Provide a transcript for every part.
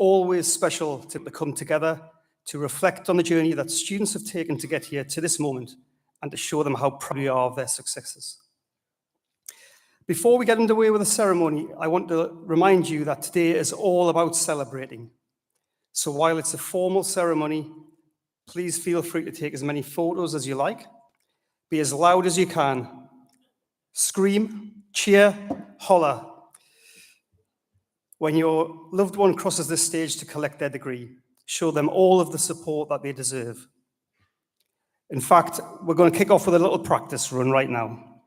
always special to come together to reflect on the journey that students have taken to get here to this moment and to show them how proud we are of their successes. Before we get underway with the ceremony, I want to remind you that today is all about celebrating. So while it's a formal ceremony, please feel free to take as many photos as you like. Be as loud as you can. Scream, cheer, holler when your loved one crosses this stage to collect their degree. Show them all of the support that they deserve. In fact, we're going to kick off with a little practice run right now.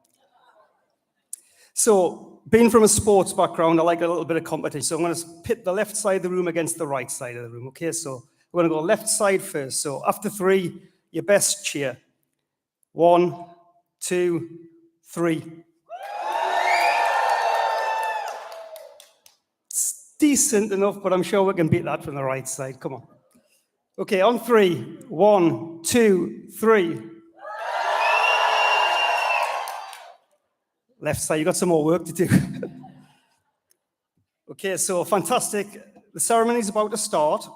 So, being from a sports background, I like a little bit of competition. So I'm going to pit the left side of the room against the right side of the room. Okay, so we're going to go left side first. So after 3, your best cheer. 1, 2, 3. It's decent enough, but I'm sure we can beat that from the right side. Come on. Okay, on 3. 1, 2, 3. Left side, you've got some more work to do. Okay, so fantastic. The ceremony is about to start.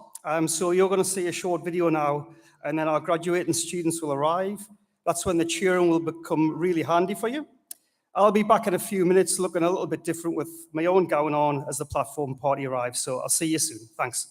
So you're going to see a short video now, and then our graduating students will arrive. That's when the cheering will become really handy for you. I'll be back in a few minutes looking a little bit different with my own gown on as the platform party arrives. So I'll see you soon. Thanks.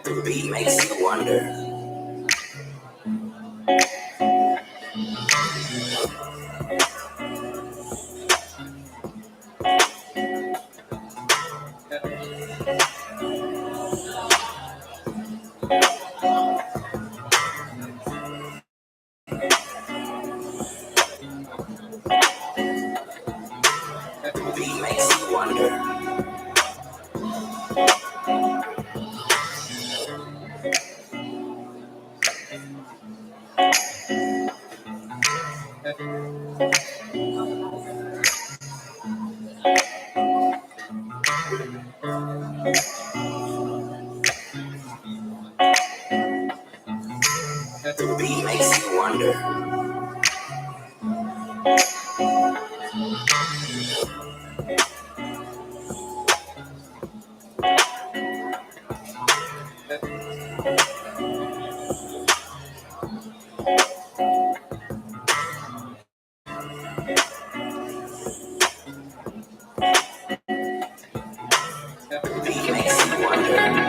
The beat makes you wonder. The beat makes you wonder. The beat makes you wonder. The beat makes you wonder.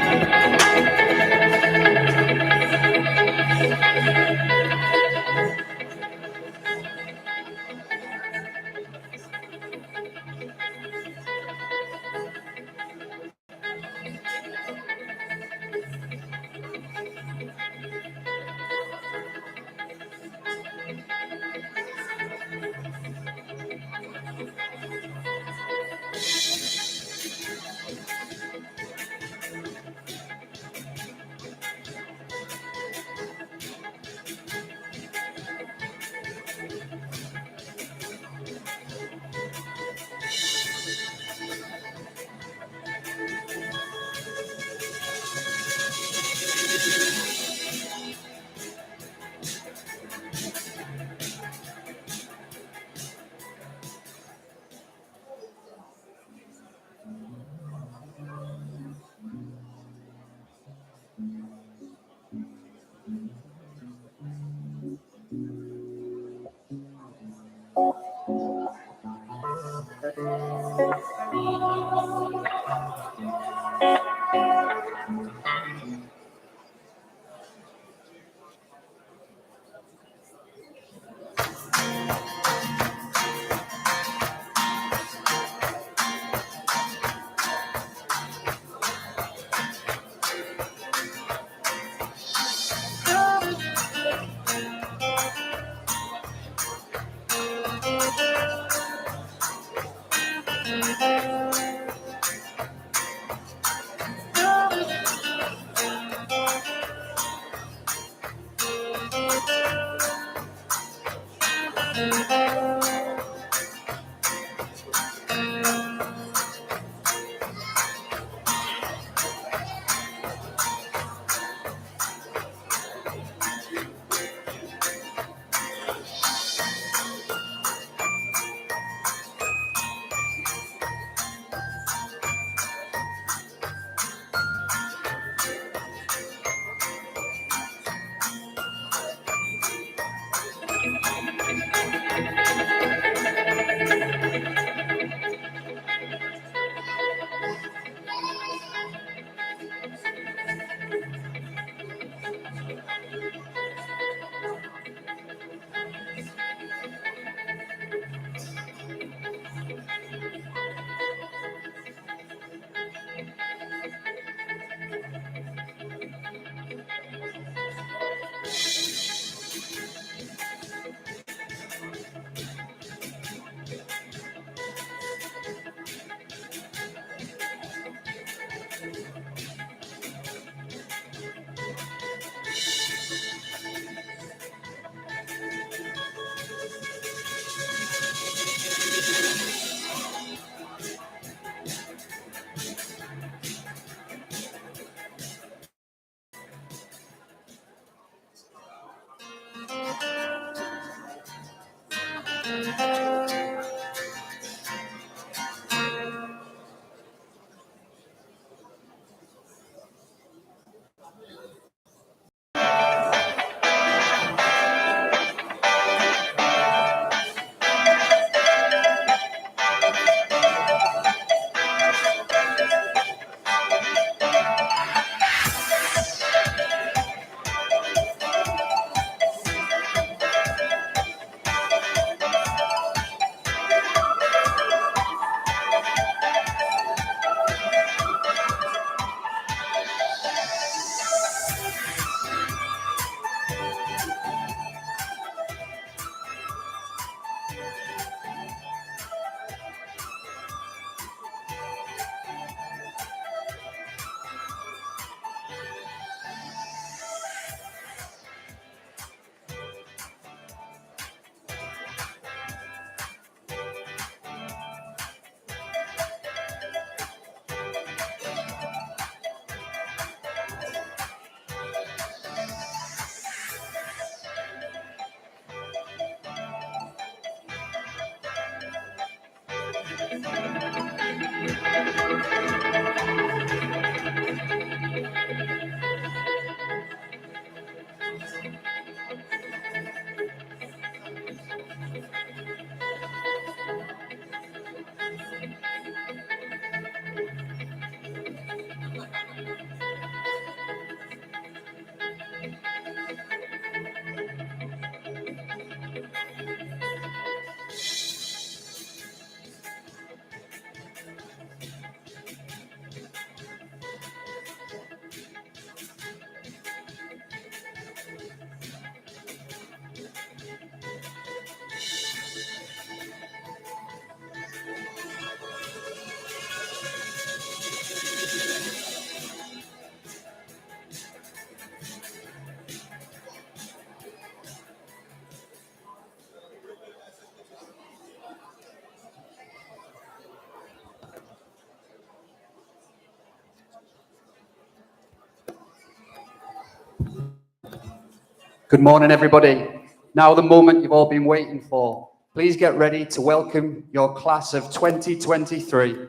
Good morning, everybody. Now the moment you've all been waiting for. Please get ready to welcome your class of 2023.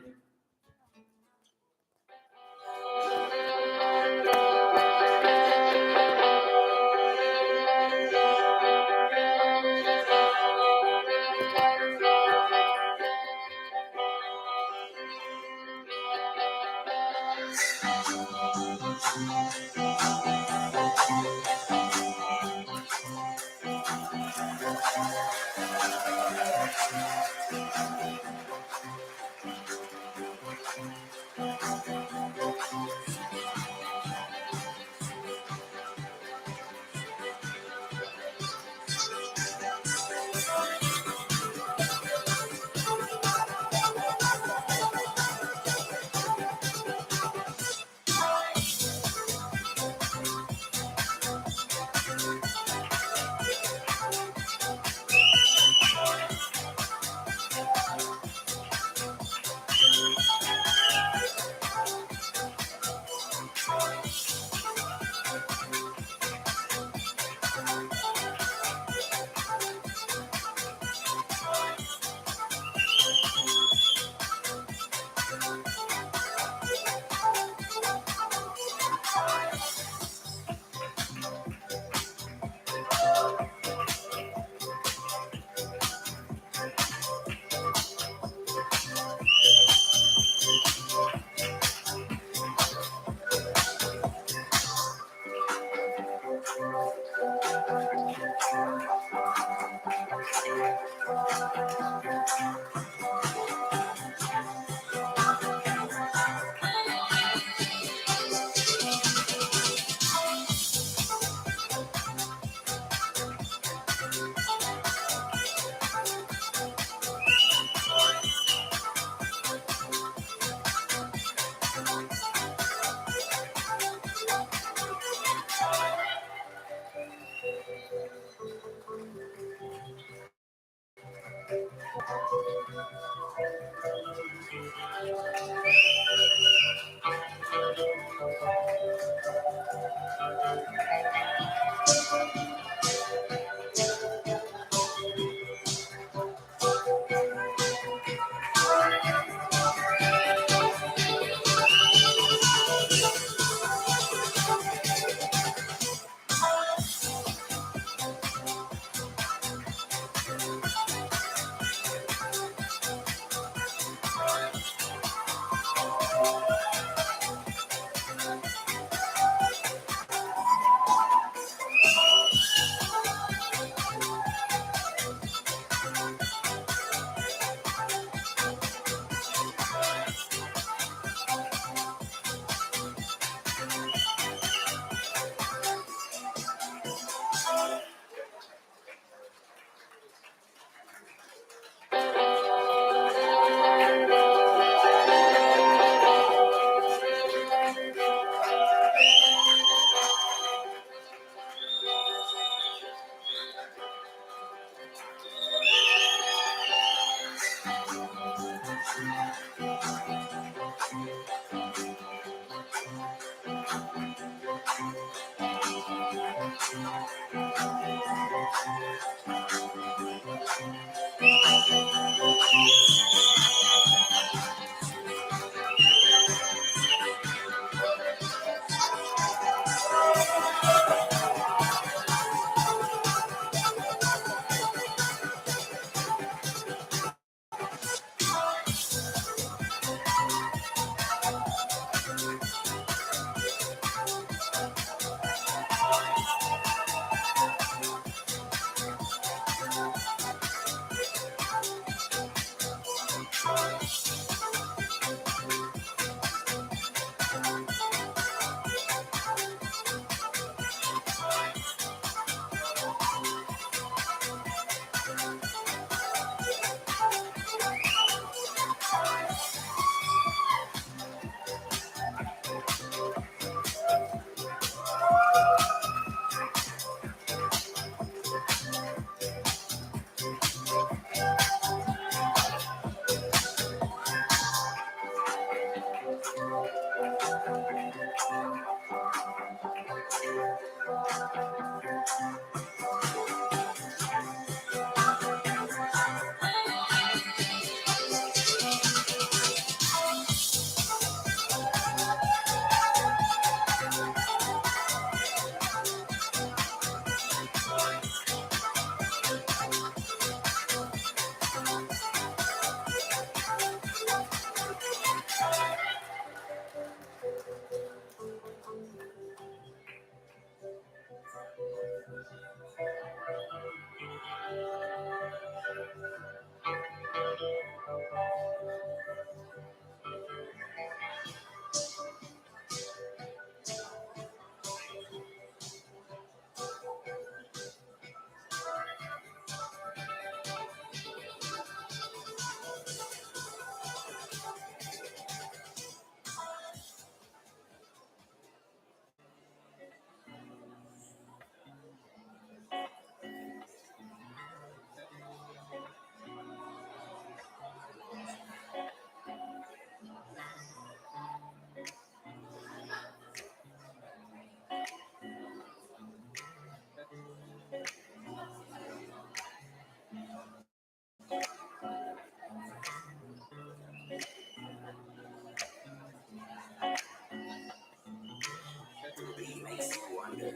The beat makes you wonder.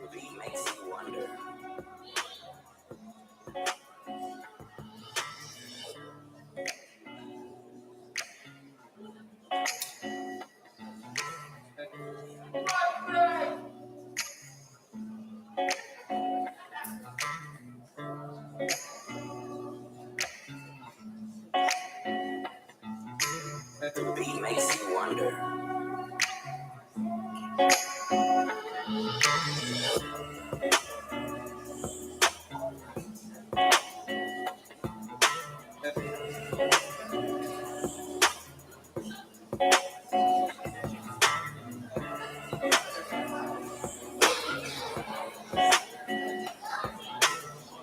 The beat makes you wonder. The beat makes you wonder.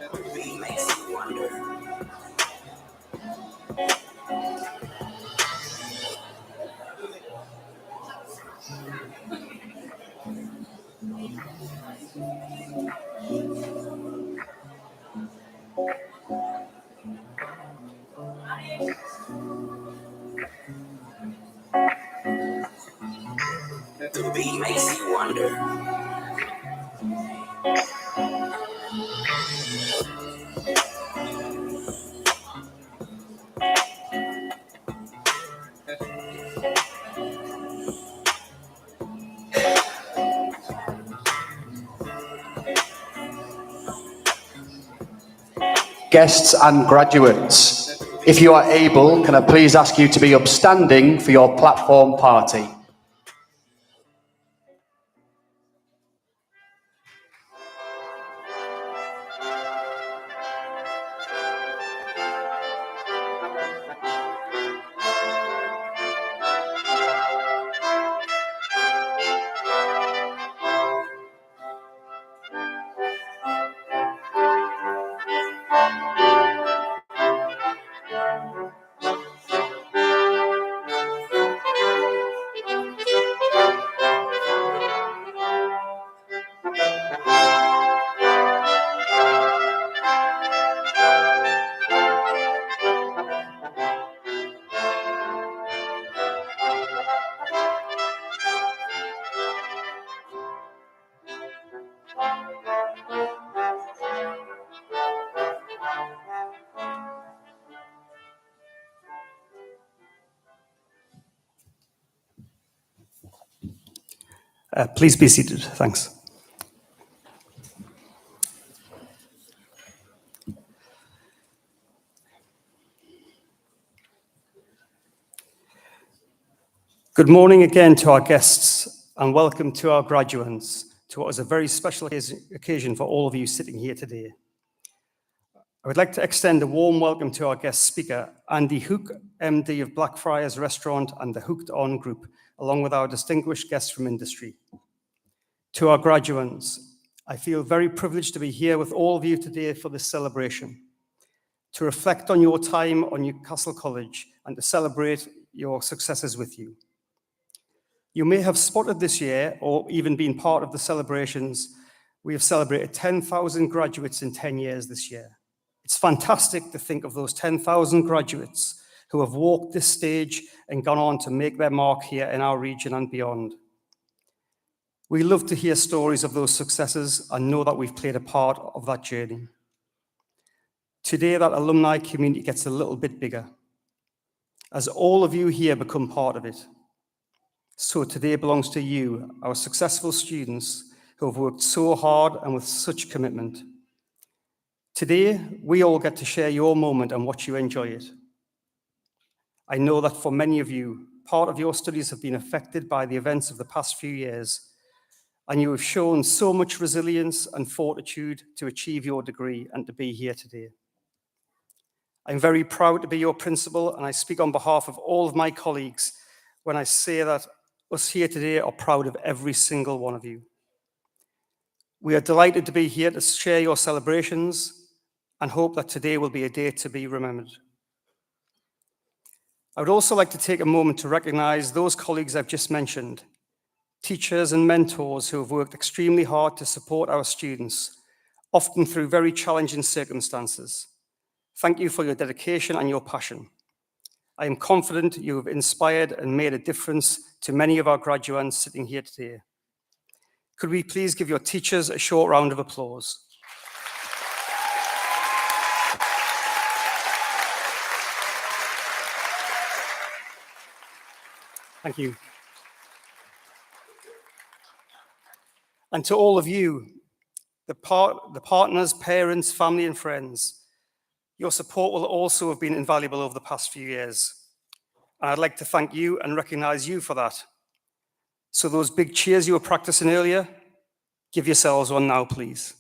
The beat makes you wonder. The beat makes you wonder. Guests and graduates, if you are able, can I please ask you to be upstanding for your platform party? Please be seated. Thanks. Good morning again to our guests and welcome to our graduates to what is a very special occasion for all of you sitting here today. I would like to extend a warm welcome to our guest speaker, Andy Hook, MD of Blackfriars Restaurant and the Hooked On Group, along with our distinguished guests from industry. To our graduates, I feel very privileged to be here with all of you today for this celebration, to reflect on your time on Newcastle College and to celebrate your successes with you. You may have spotted this year, or even been part of the celebrations, we have celebrated 10,000 graduates in 10 years this year. It's fantastic to think of those 10,000 graduates who have walked this stage and gone on to make their mark here in our region and beyond. We love to hear stories of those successes and know that we've played a part of that journey. Today, that alumni community gets a little bit bigger, as all of you here become part of it. So today belongs to you, our successful students who have worked so hard and with such commitment. Today, we all get to share your moment and watch you enjoy it. I know that for many of you, part of your studies have been affected by the events of the past few years, and you have shown so much resilience and fortitude to achieve your degree and to be here today. I'm very proud to be your principal, and I speak on behalf of all of my colleagues when I say that us here today are proud of every single one of you. We are delighted to be here to share your celebrations and hope that today will be a day to be remembered. I would also like to take a moment to recognize those colleagues I've just mentioned, teachers and mentors who have worked extremely hard to support our students, often through very challenging circumstances. Thank you for your dedication and your passion. I am confident you have inspired and made a difference to many of our graduates sitting here today. Could we please give your teachers a short round of applause? Thank you. And to all of you, the partners, parents, family, and friends, your support will also have been invaluable over the past few years. And I'd like to thank you and recognize you for that. So those big cheers you were practicing earlier, give yourselves one now, please.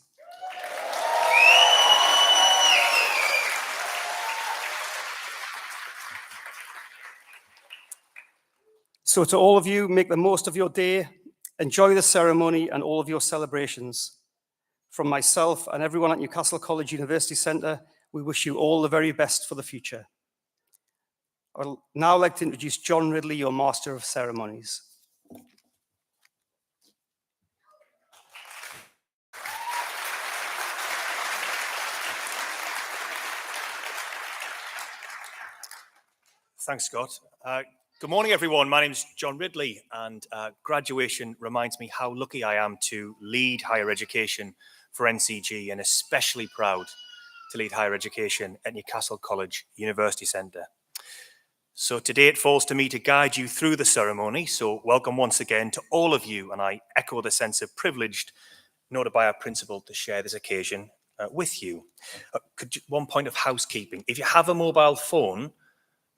So to all of you, make the most of your day, enjoy the ceremony and all of your celebrations. From myself and everyone at Newcastle College University Centre, we wish you all the very best for the future. I would now like to introduce John Ridley, your Master of Ceremonies. Thanks, Scott. Good morning, everyone. My name is John Ridley, and graduation reminds me how lucky I am to lead higher education for NCG, and especially proud to lead higher education at Newcastle College University Centre. So today it falls to me to guide you through the ceremony. So welcome once again to all of you, and I echo the sense of privilege noted by our principal to share this occasion with you. One point of housekeeping: if you have a mobile phone,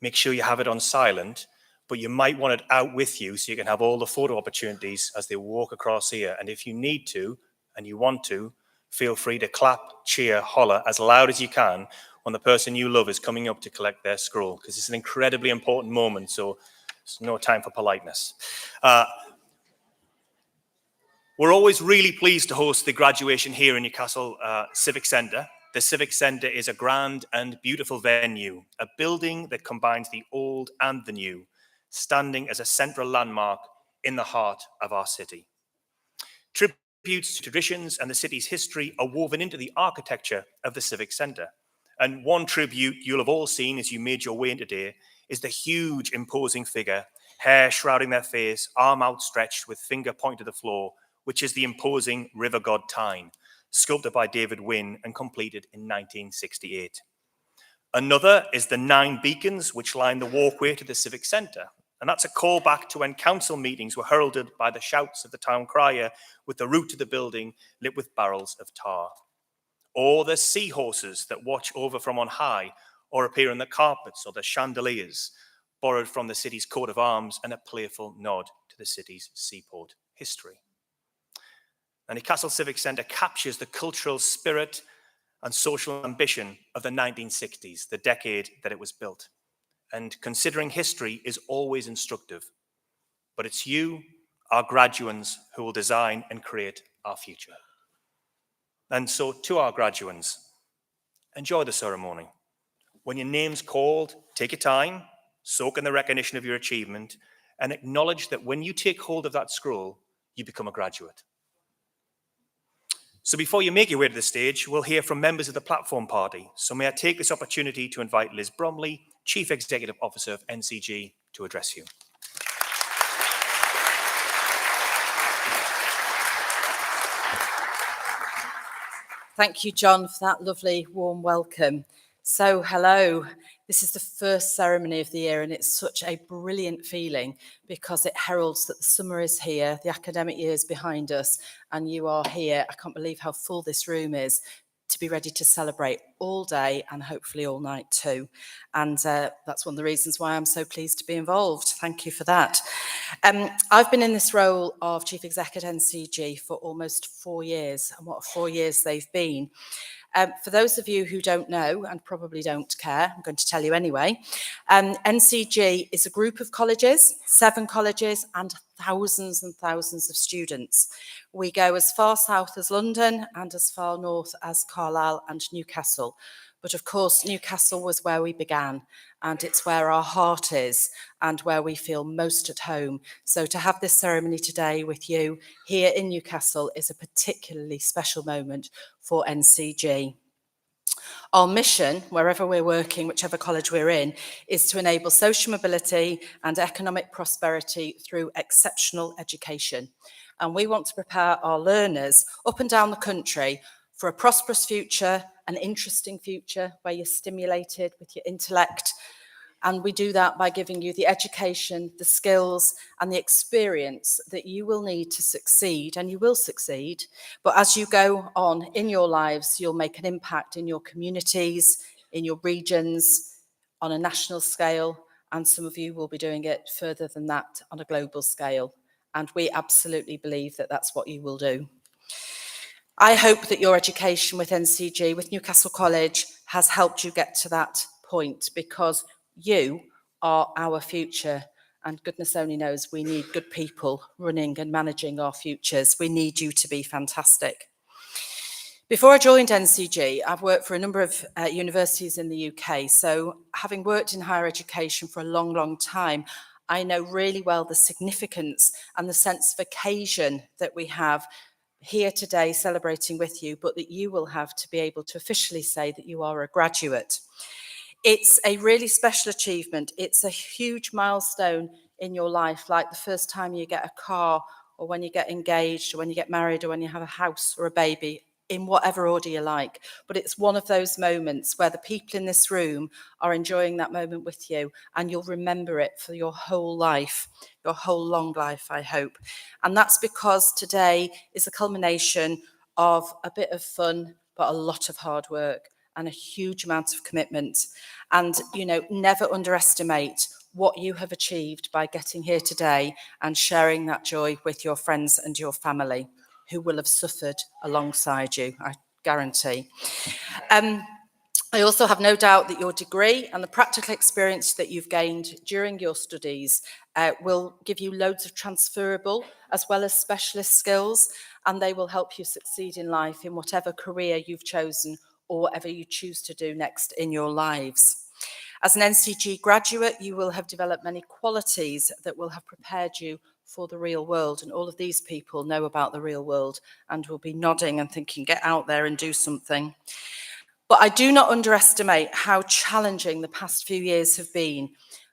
make sure you have it on silent, but you might want it out with you so you can have all the photo opportunities as they walk across here. And if you need to, and you want to, feel free to clap, cheer, holler as loud as you can when the person you love is coming up to collect their scroll, because it's an incredibly important moment, so there's no time for politeness. We're always really pleased to host the graduation here in Newcastle Civic Centre. The Civic Centre is a grand and beautiful venue, a building that combines the old and the new, standing as a central landmark in the heart of our city. Tributes to traditions and the city's history are woven into the architecture of the Civic Centre. And one tribute you'll have all seen as you made your way in today is the huge, imposing figure, hair shrouding their face, arm outstretched with finger pointed to the floor, which is the imposing river god Tyne, sculpted by David Wynne and completed in 1968. Another is the 9 beacons which line the walkway to the Civic Centre. And that's a callback to when council meetings were heralded by the shouts of the town crier with the route to the building lit with barrels of tar. Or the seahorses that watch over from on high or appear in the carpets or the chandeliers, borrowed from the city's coat of arms and a playful nod to the city's seaport history. And Newcastle Civic Centre captures the cultural spirit and social ambition of the 1960s, the decade that it was built. And considering history is always instructive, but it's you, our graduates, who will design and create our future. And so to our graduates, enjoy the ceremony. When your name's called, take your time, soak in the recognition of your achievement, and acknowledge that when you take hold of that scroll, you become a graduate. So before you make your way to the stage, we'll hear from members of the platform party. So may I take this opportunity to invite Liz Bromley, Chief Executive Officer of NCG, to address you. Thank you, John, for that lovely warm welcome. So, hello. This is the first ceremony of the year, and it's such a brilliant feeling because it heralds that the summer is here, the academic year is behind us, and you are here. I can't believe how full this room is, to be ready to celebrate all day and hopefully all night too. And that's one of the reasons why I'm so pleased to be involved. Thank you for that. I've been in this role of Chief Exec at NCG for almost 4 years, and what 4 years they've been. For those of you who don't know and probably don't care, I'm going to tell you anyway. NCG is a group of colleges, 7 colleges and thousands and thousands of students. We go as far south as London and as far north as Carlisle and Newcastle. But of course, Newcastle was where we began, and it's where our heart is and where we feel most at home. So to have this ceremony today with you here in Newcastle is a particularly special moment for NCG. Our mission, wherever we're working, whichever college we're in, is to enable social mobility and economic prosperity through exceptional education. And we want to prepare our learners up and down the country for a prosperous future, an interesting future where you're stimulated with your intellect. And we do that by giving you the education, the skills, and the experience that you will need to succeed, and you will succeed. But as you go on in your lives, you'll make an impact in your communities, in your regions, on a national scale, and some of you will be doing it further than that on a global scale. And we absolutely believe that that's what you will do. I hope that your education with NCG, with Newcastle College, has helped you get to that point, because you are our future, and goodness only knows we need good people running and managing our futures. We need you to be fantastic. Before I joined NCG, I've worked for a number of universities in the UK. So having worked in higher education for a long, long time, I know really well the significance and the sense of occasion that we have here today celebrating with you, but that you will have to be able to officially say that you are a graduate. It's a really special achievement. It's a huge milestone in your life, like the first time you get a car, or when you get engaged, or when you get married, or when you have a house or a baby, in whatever order you like. But it's one of those moments where the people in this room are enjoying that moment with you, and you'll remember it for your whole life, your whole long life, I hope. And that's because today is a culmination of a bit of fun, but a lot of hard work and a huge amount of commitment. And, you know, never underestimate what you have achieved by getting here today and sharing that joy with your friends and your family, who will have suffered alongside you, I guarantee. I also have no doubt that your degree and the practical experience that you've gained during your studies will give you loads of transferable as well as specialist skills, and they will help you succeed in life in whatever career you've chosen or whatever you choose to do next in your lives. As an NCG graduate, you will have developed many qualities that will have prepared you for the real world, and all of these people know about the real world and will be nodding and thinking, get out there and do something. But I do not underestimate how challenging the past few years have been.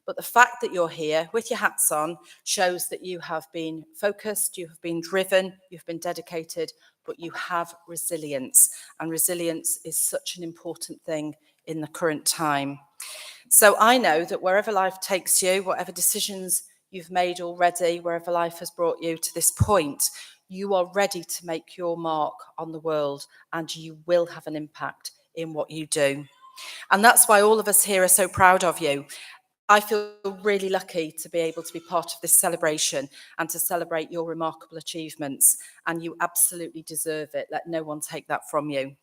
But the fact that you're here with your hats on shows that you have been focused, you have been driven, you've been dedicated, but you have resilience. And resilience is such an important thing in the current time. So I know that wherever life takes you, whatever decisions you've made already, wherever life has brought you to this point, you are ready to make your mark on the world, and you will have an impact in what you do. And that's why all of us here are so proud of you. I feel really lucky to be able to be part of this celebration and to celebrate your remarkable achievements, and you absolutely deserve it. Let no one take that from you.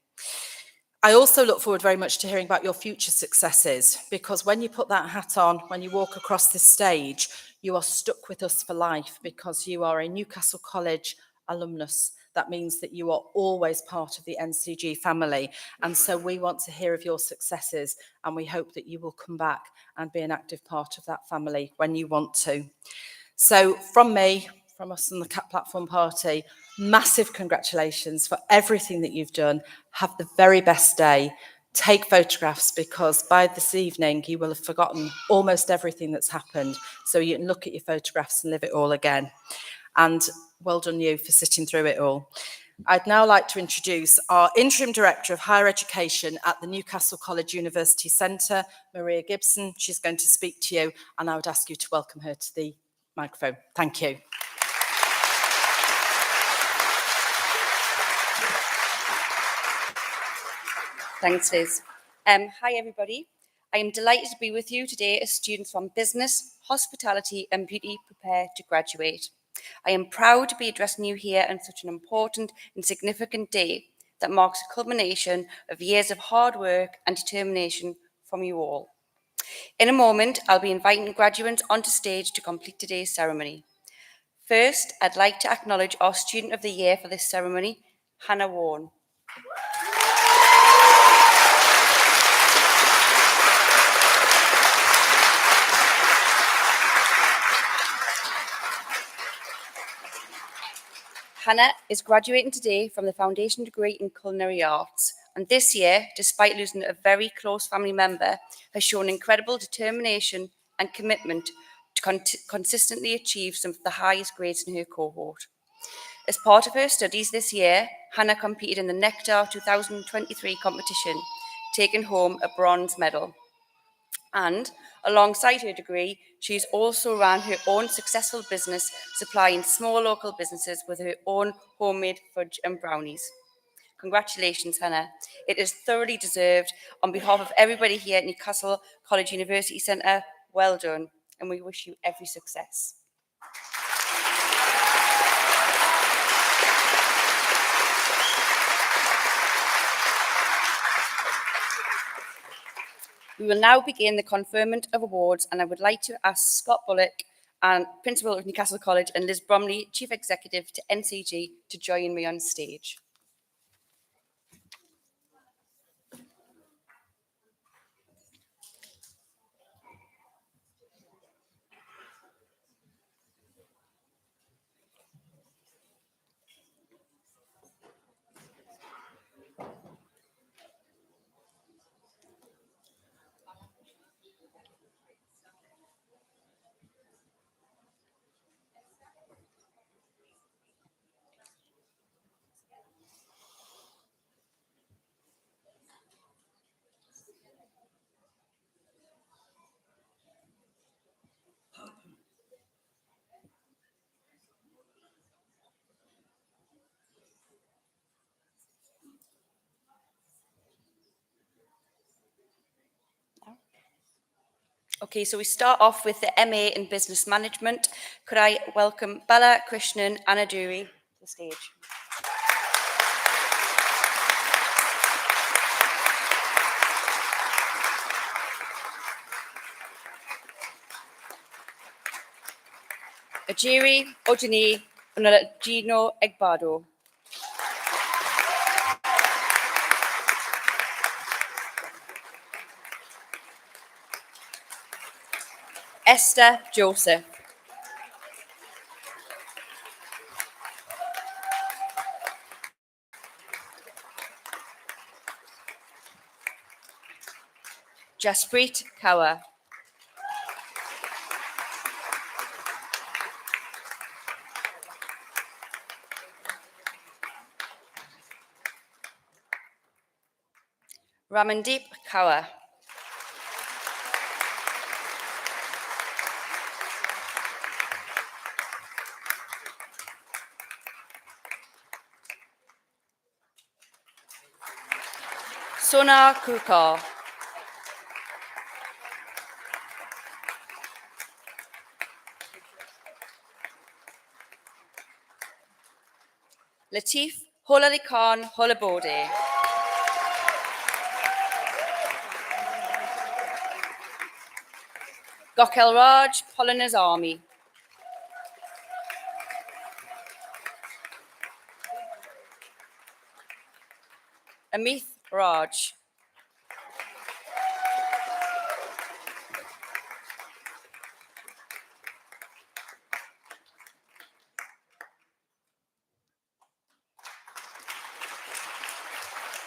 I also look forward very much to hearing about your future successes, because when you put that hat on, when you walk across this stage, you are stuck with us for life, because you are a Newcastle College alumnus. That means that you are always part of the NCG family. And so we want to hear of your successes, and we hope that you will come back and be an active part of that family when you want to. So from me, from us and the CAP Platform Party, massive congratulations for everything that you've done. Have the very best day. take photographs, because by this evening you will have forgotten almost everything that's happened. So you can look at your photographs and live it all again. And well done you for sitting through it all. I'd now like to introduce our Interim Director of Higher Education at the Newcastle College University Centre, Maria Gibson. She's going to speak to you, and I would ask you to welcome her to the microphone. Thank you. Thanks, Liz. Hi, everybody. I am delighted to be with you today as students from Business, Hospitality and Beauty prepare to graduate. I am proud to be addressing you here on such an important and significant day that marks a culmination of years of hard work and determination from you all. In a moment, I'll be inviting graduates onto stage to complete today's ceremony. First, I'd like to acknowledge our Student of the Year for this ceremony, Hannah Warren. Hannah is graduating today from the Foundation degree in Culinary Arts, and this year, despite losing a very close family member, has shown incredible determination and commitment to consistently achieve some of the highest grades in her cohort. As part of her studies this year, Hannah competed in the Nectar 2023 competition, taking home a bronze medal. And alongside her degree, she's also ran her own successful business, supplying small local businesses with her own homemade fudge and brownies. Congratulations, Hannah. It is thoroughly deserved. On behalf of everybody here at Newcastle College University Centre, well done, and we wish you every success. We will now begin the conferment of awards, and I would like to ask Scott Bullock, and Principal of Newcastle College, and Liz Bromley, Chief Executive to NCG, to join me on stage. Okay, so we start off with the MA in Business Management. Could I welcome Bala Krishnan Anaduri to the stage? Ajiri Ojini Unalajino Egbado. Esther Joseph. Jaspreet Kaur. Ramandeep Kaur. Sona Kukar. Latif Holali Khan Holabode. Gokel Raj Polinas Army. Amit Raj.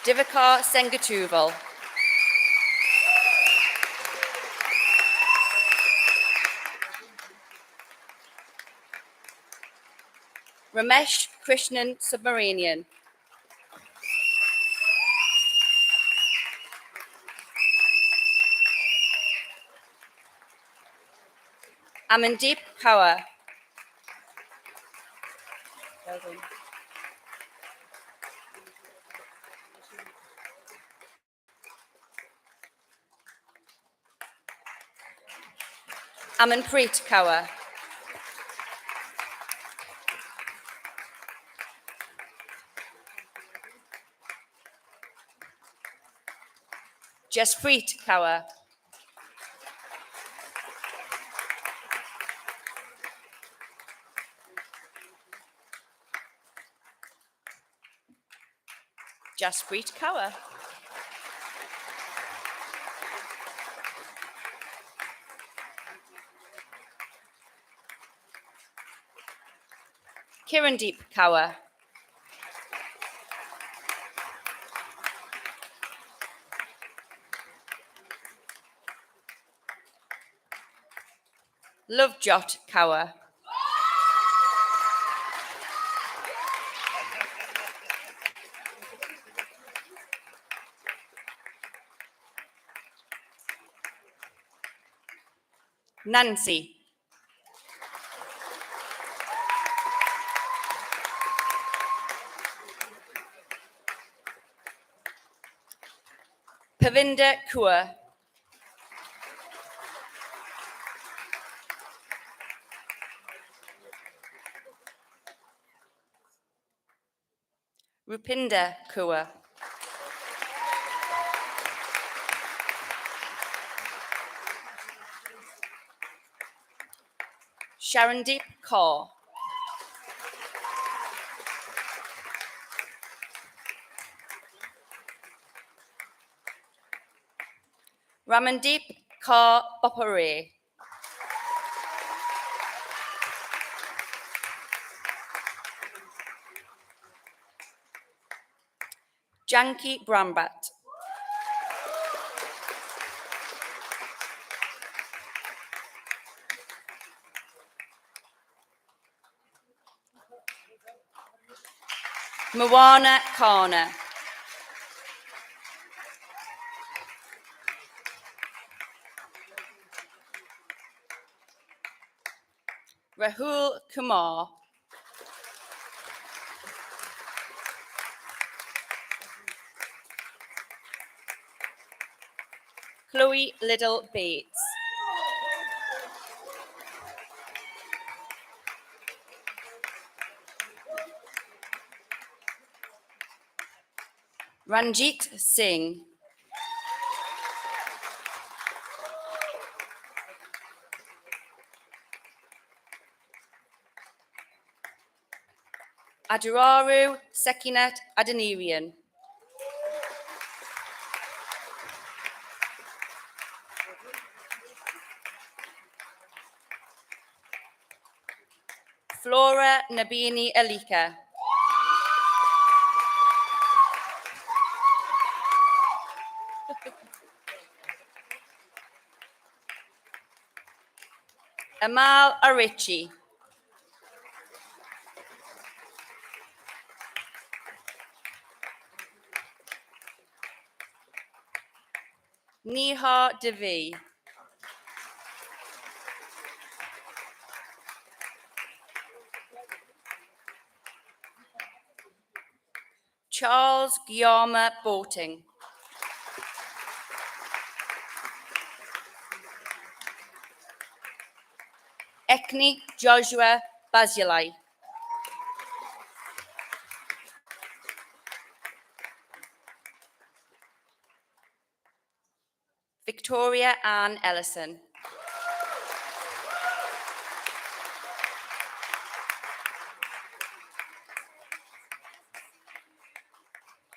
Divakar Sengatuval. Ramesh Krishnan Subramanian. Amandeep Kaur. Well done. Amanpreet Kaur. Jaspreet Kaur. Jaspreet Kaur. Kirandeep Kaur. Lovejot Kaur. Nancy. Pavinder Kaur. Rupinder Kaur. Sharandeep Kaur. Ramandeep Kaur Bopare. Janki Brambat. Moana Kana. Rahul Kumar. Chloe Little Bates. Ranjit Singh. Aduraru Sekinat Adenirian. Flora Nabini Alika. Amal Arichi. Neha Devi. Charles Guillaume Boating. Ekni Joshua Basilai. Victoria Ann Ellison.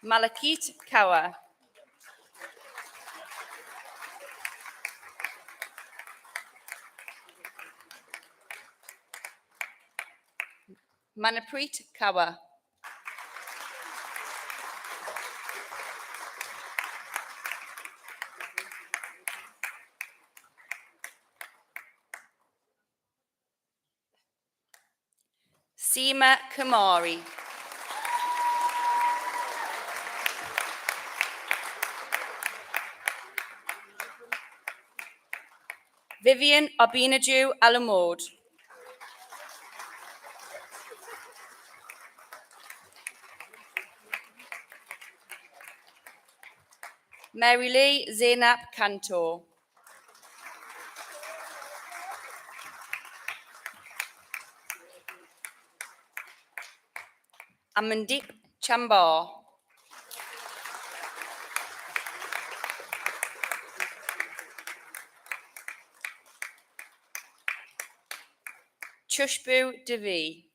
Malakit Kaur. Manapreet Kaur. Seema Kumari. Vivian Abinaju Alamode. Mary Lee Zainab Kantor. Amandeep Chambar. Chushbu Devi.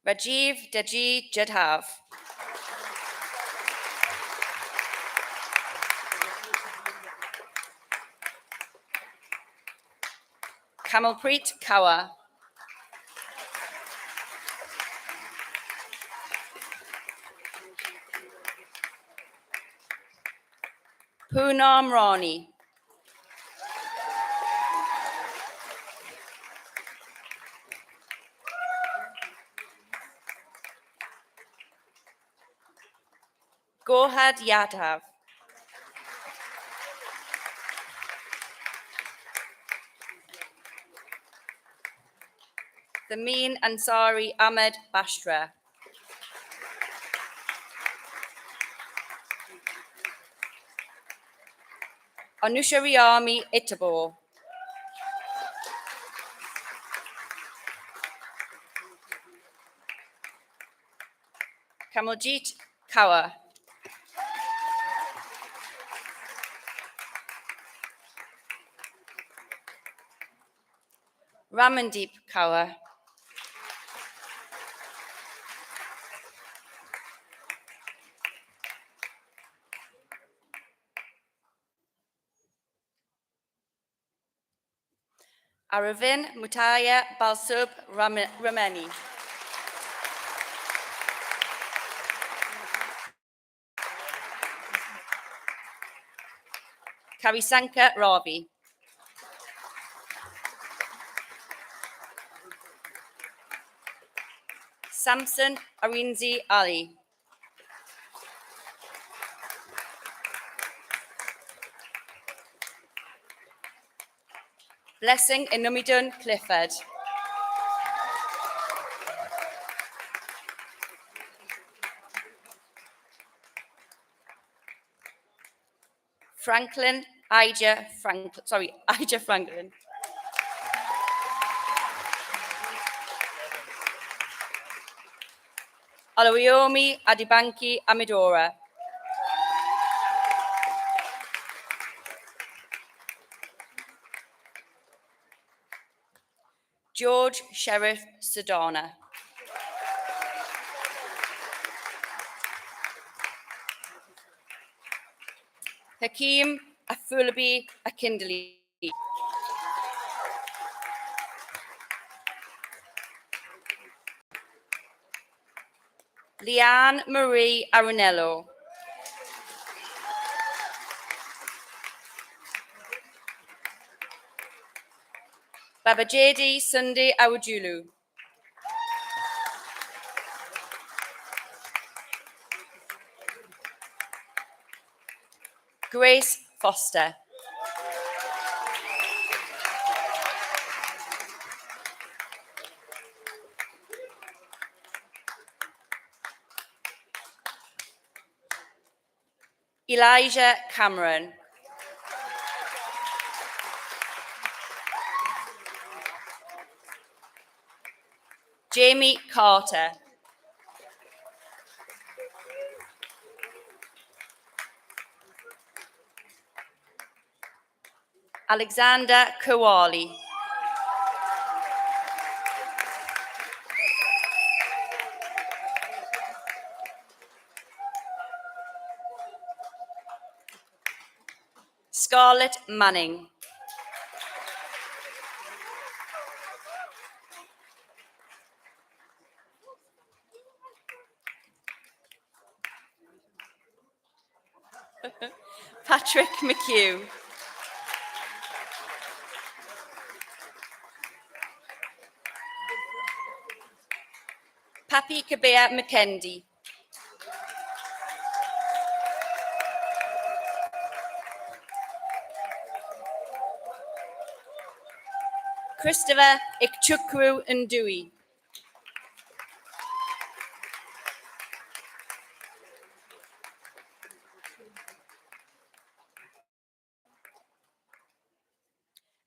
Rajiv Daji Jadhav. Kamalpreet Kaur. Poonam Rani. Gohad Yadav. Thameen Ansari Ahmed Bashra. Anusha Riyami Itabo. Kamaljit Kaur. Ramandeep Kaur. Aravin Mutaya Balsub Ramani. Karisanka Ravi. Samson Arinzi Ali. Blessing Inumidun Clifford. Ija Franklin. Alayomi Adibanki Amidora. George Sheriff Sedana. Hakeem Afulabi Akindali. Leanne Marie Aronello. Babajedi Sunday Awujulu. Grace Foster. Elijah Cameron. Jamie Carter. Alexander Kowali. Scarlett Manning. Patrick McHugh. Pappy Kabea McKendy. Christopher Ikchukwu Ndui.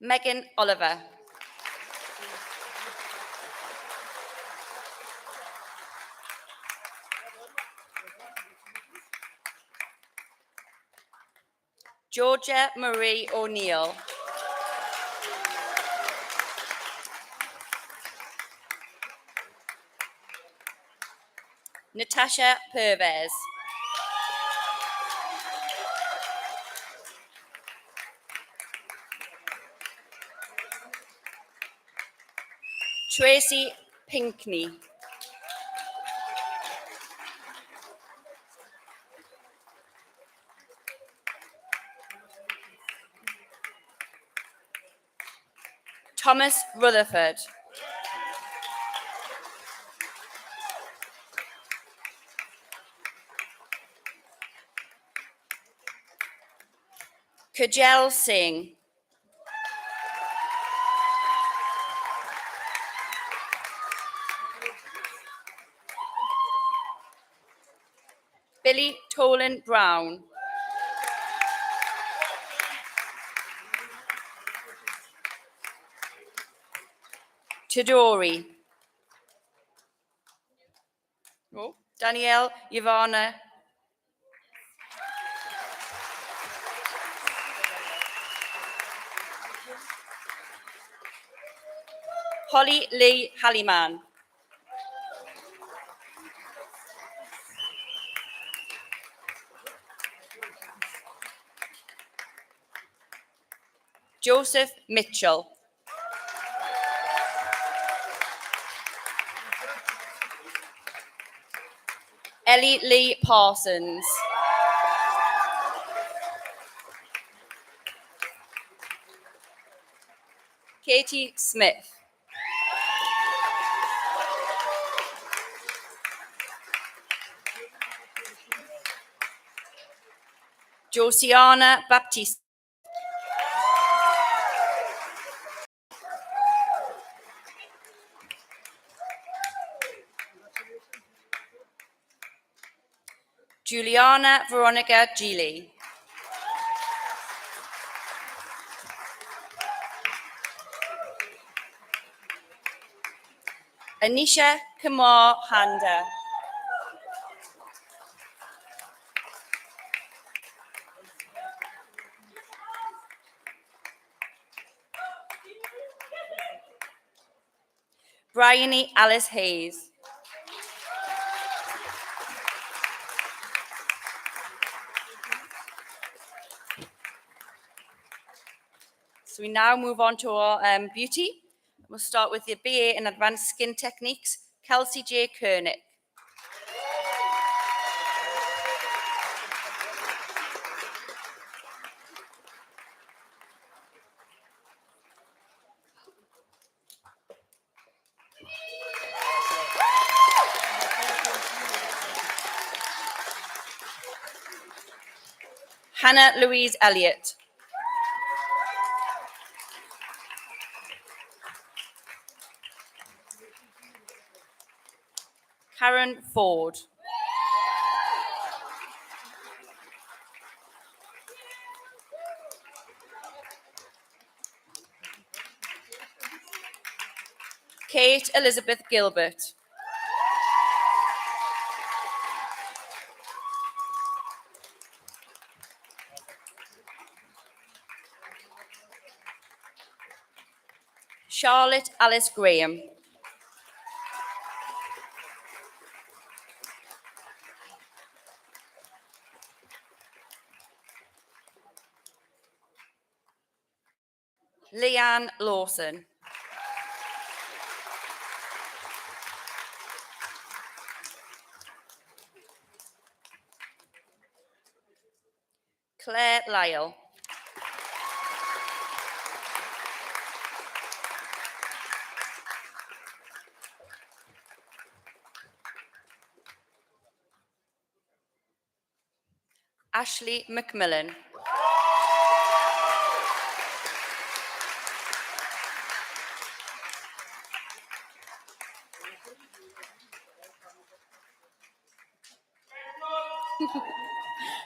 Megan Oliver. Georgia Marie O'Neill. Natasha Pervez. Tracy Pinkney. Thomas Rutherford. Kajal Singh. Billy Tolan Brown. Tidori. Oh, Danielle Ivana. Holly Lee Halliman. Joseph Mitchell. Ellie Lee Parsons. Katie Smith. Josiana Baptiste. Juliana Veronica Geely. Anisha Kumar Handa. Bryony Alice Hayes. So we now move on to our beauty. We'll start with the BA in Advanced Skin Techniques, Kelsey J. Kernick. Hannah Louise Elliott. Karen Ford. Kate Elizabeth Gilbert. Charlotte Alice Graham. Leanne Lawson. Claire Lyle. Ashley McMillan.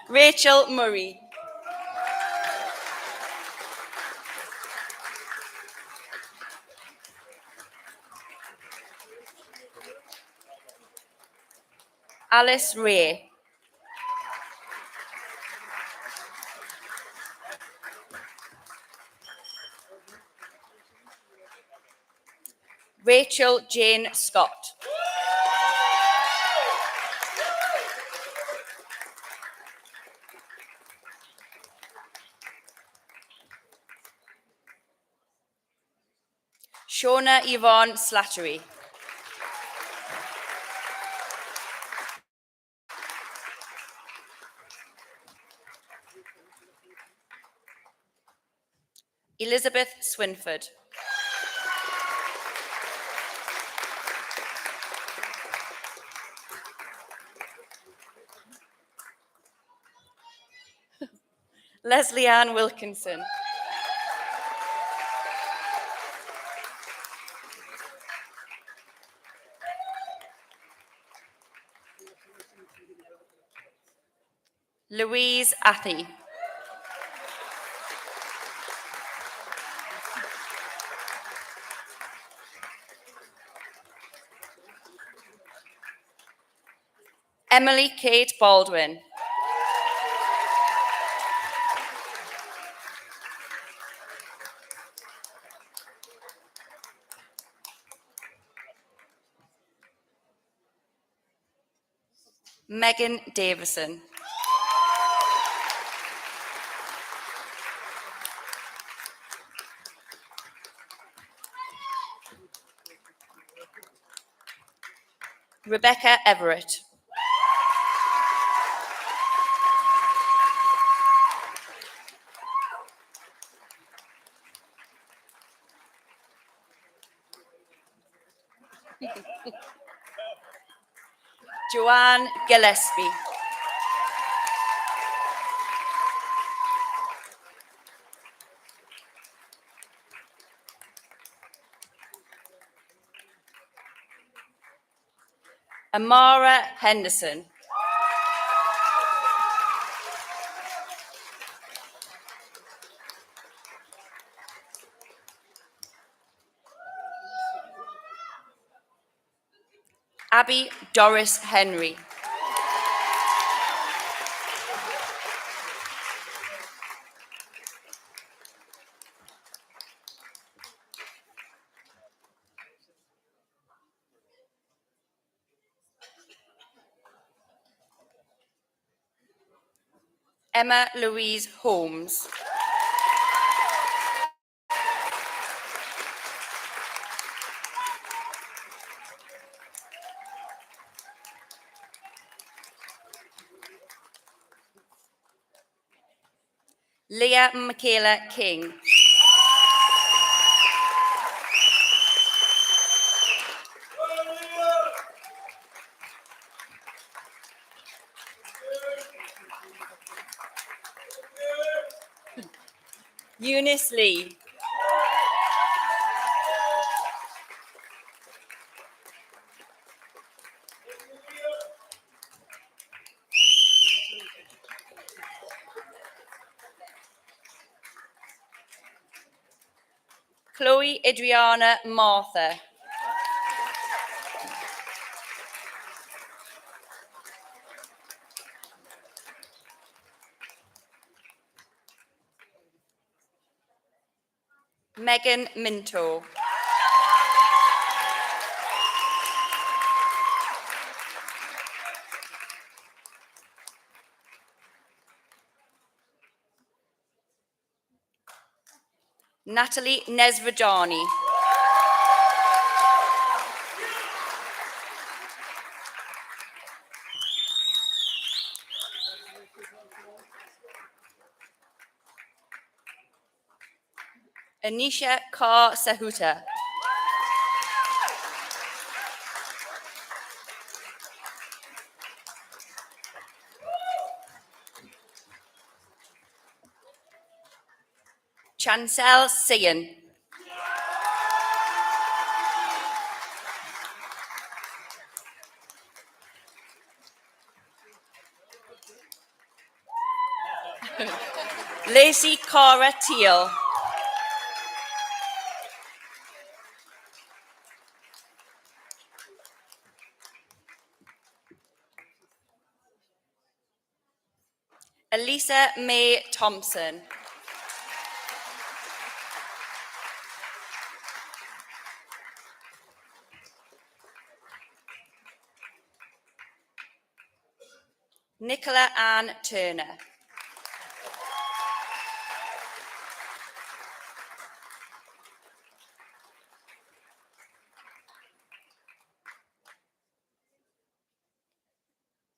Rachel Murray. Alice Ray. Rachel Jane Scott. Shona Yvonne Slattery. Elizabeth Swinford. Leslie Ann Wilkinson. Louise Athy. Emily Kate Baldwin. Megan Davison. Rebecca Everett. Joanne Gillespie. Amara Henderson. Abby Doris Henry. Emma Louise Holmes. Leah Michaela King. Eunice Lee. Chloe Adriana Martha. Megan Minto. Natalie Nesvajani. Anisha Kaur Sahuta. Chancel Sian. Lacey Cora Teal. Elisa May Thompson. Nicola Ann Turner.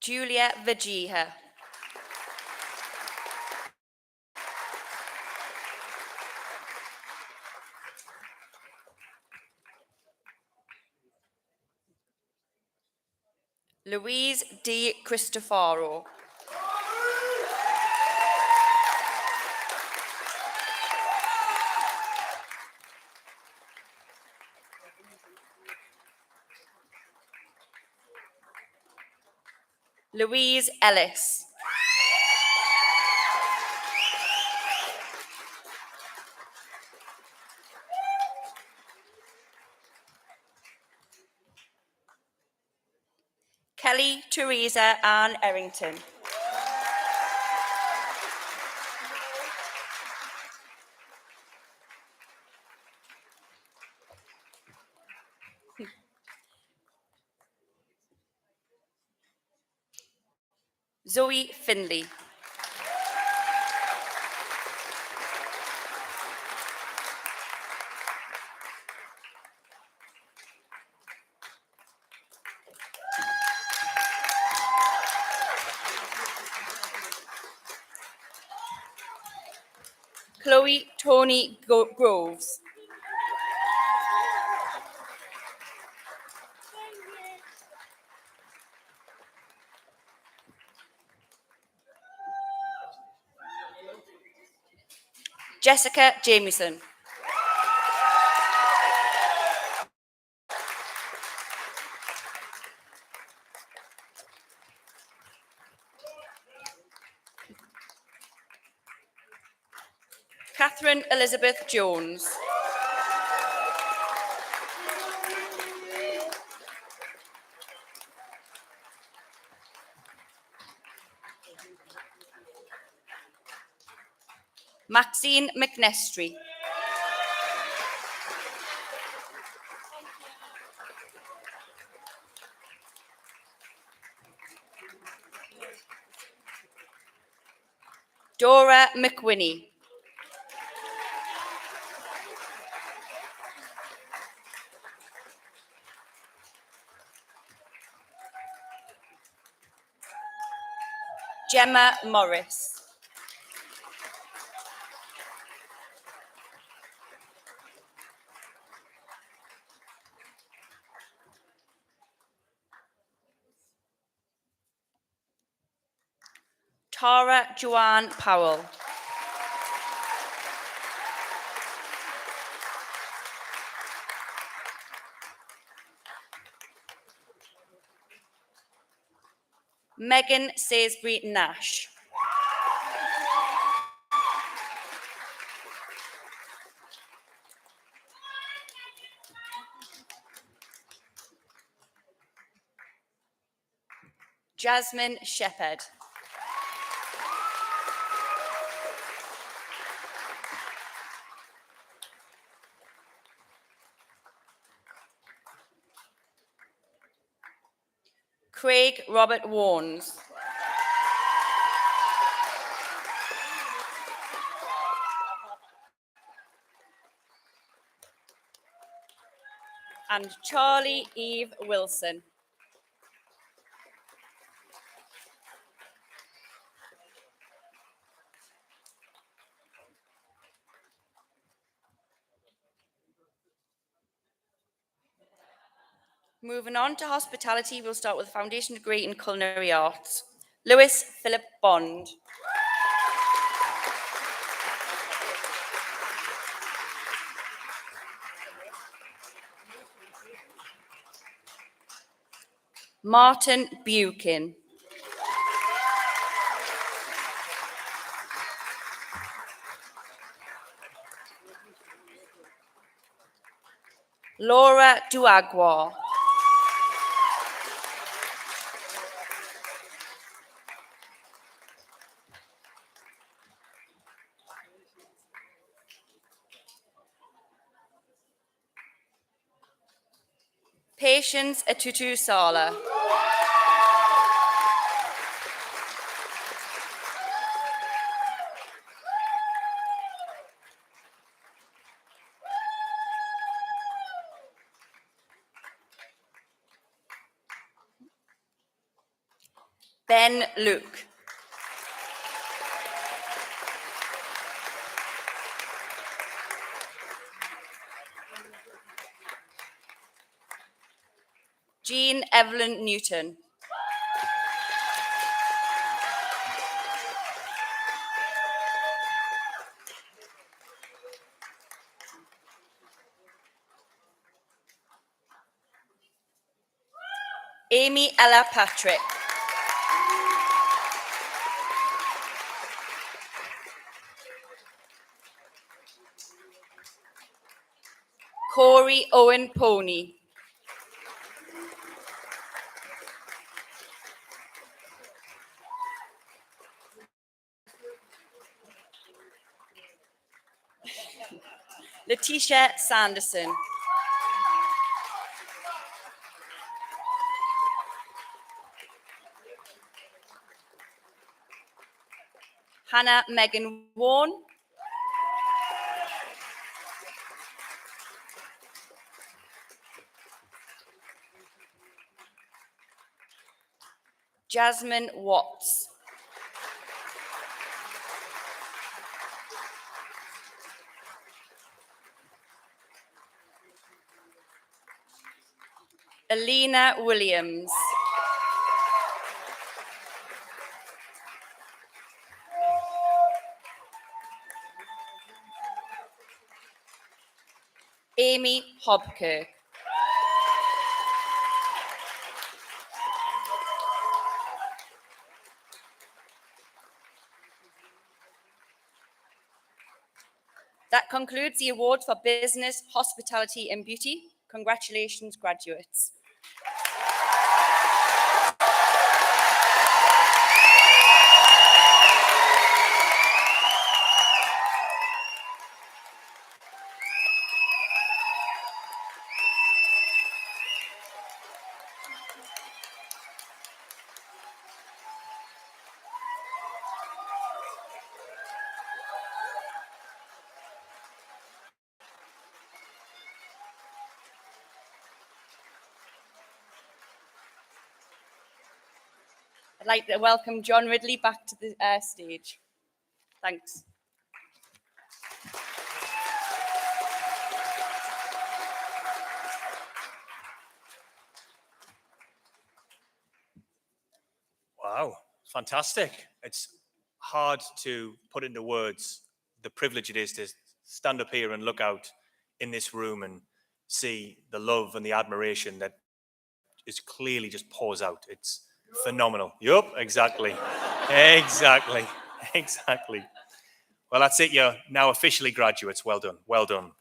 Julia Vajiha. Louise D. Cristofaro. Louise Ellis. Kelly Teresa Ann Errington. Zoe Finley. Chloe Tony Groves. Jessica Jamieson. Catherine Elizabeth Jones. Maxine McNestry. Dora McWhinney. Gemma Morris. Tara Joanne Powell. Megan Sainsbury Nash. Jasmine Shepherd. Craig Robert Warnes. And Charlie Eve Wilson. Moving on to hospitality, we'll start with a foundation degree in culinary arts. Lewis Philip Bond. Martin Buchan. Laura Duagwa. Patience Atutu Sala. Ben Luke. Jean Evelyn Newton. Amy Ella Patrick. Corey Owen Pony. Letitia Sanderson. Hannah Megan Warren. Jasmine Watts. Alina Williams. Amy Hobkirk. That concludes the awards for business, hospitality and beauty. Congratulations, graduates. I'd like to welcome John Ridley back to the stage. Thanks. Wow, fantastic. It's hard to put into words the privilege it is to stand up here and look out in this room and see the love and the admiration that is clearly just pours out. It's phenomenal. Yup, exactly. Exactly. Exactly. Well, that's it. You're now officially graduates. Well done. Well done.